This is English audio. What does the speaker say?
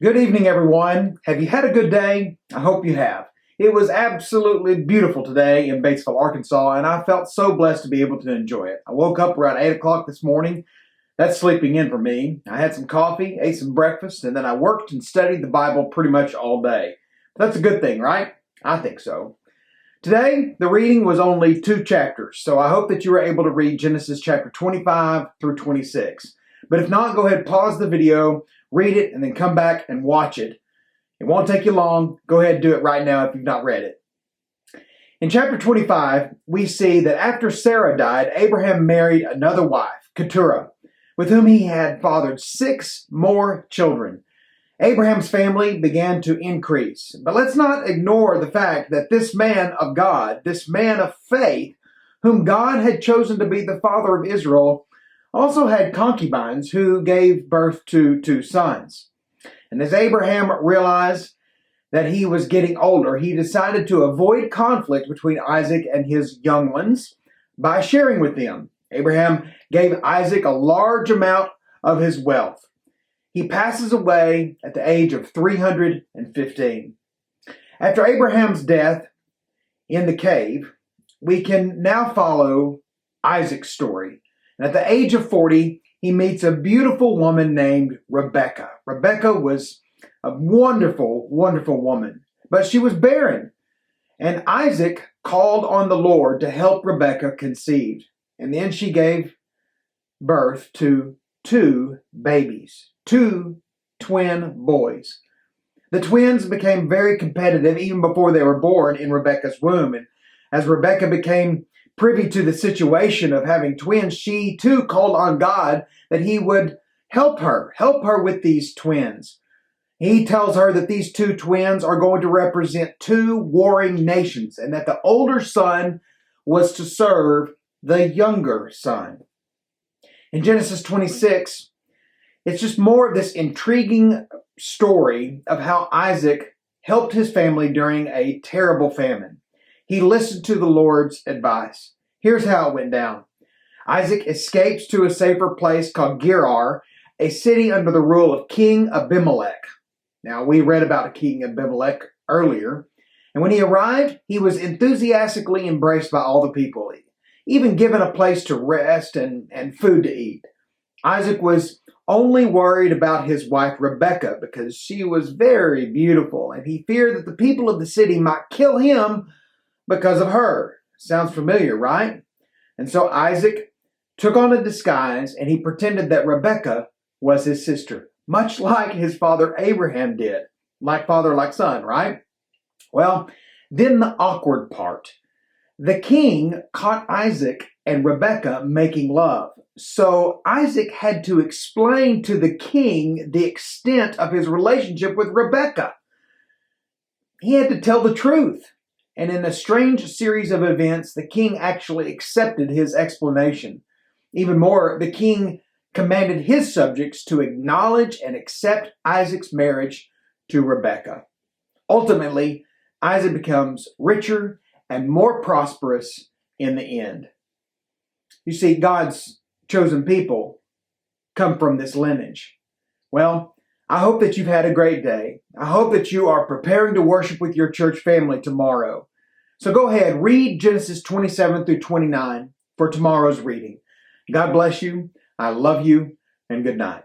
Good evening, everyone. Have you had a good day? I hope you have. It was absolutely beautiful today in Batesville, Arkansas, and I felt so blessed to be able to enjoy it. I woke up around 8 o'clock this morning. That's sleeping in for me. I had some coffee, ate some breakfast, and then I worked and studied the Bible pretty much all day. That's a good thing, right? I think so. Today, the reading was only 2 chapters, so I hope that you were able to read Genesis chapter 25 through 26. But if not, go ahead, pause the video, read it, and then come back and watch it. It won't take you long. Go ahead and do it right now if you've not read it. In chapter 25, we see that after Sarah died, Abraham married another wife, Keturah, with whom he had fathered 6 more children. Abraham's family began to increase. But let's not ignore the fact that this man of God, this man of faith, whom God had chosen to be the father of Israel, also had concubines who gave birth to 2 sons. And as Abraham realized that he was getting older, he decided to avoid conflict between Isaac and his young ones by sharing with them. Abraham gave Isaac a large amount of his wealth. He passes away at the age of 315. After Abraham's death in the cave, we can now follow Isaac's story. And at the age of 40, he meets a beautiful woman named Rebekah. Rebekah was a wonderful, wonderful woman, but she was barren. And Isaac called on the Lord to help Rebekah conceive. And then she gave birth to 2 babies. 2 twin boys. The twins became very competitive even before they were born in Rebekah's womb. And as Rebekah became privy to the situation of having twins, she too called on God that he would help her with these twins. He tells her that these 2 twins are going to represent 2 warring nations and that the older son was to serve the younger son. In Genesis 26, it's just more of this intriguing story of how Isaac helped his family during a terrible famine. He listened to the Lord's advice. Here's how it went down. Isaac escapes to a safer place called Gerar, a city under the rule of King Abimelech. Now, we read about King Abimelech earlier, and when he arrived, he was enthusiastically embraced by all the people, even given a place to rest and food to eat. Isaac was only worried about his wife Rebekah because she was very beautiful, and he feared that the people of the city might kill him because of her. Sounds familiar, right? And so Isaac took on a disguise and he pretended that Rebekah was his sister, much like his father Abraham did. Like father, like son, right? Well, then the awkward part. The king caught Isaac and Rebekah making love. So Isaac had to explain to the king the extent of his relationship with Rebekah. He had to tell the truth. And in a strange series of events, the king actually accepted his explanation. Even more, the king commanded his subjects to acknowledge and accept Isaac's marriage to Rebekah. Ultimately, Isaac becomes richer and more prosperous in the end. You see, God's chosen people come from this lineage. Well, I hope that you've had a great day. I hope that you are preparing to worship with your church family tomorrow. So go ahead, read Genesis 27 through 29 for tomorrow's reading. God bless you. I love you, and good night.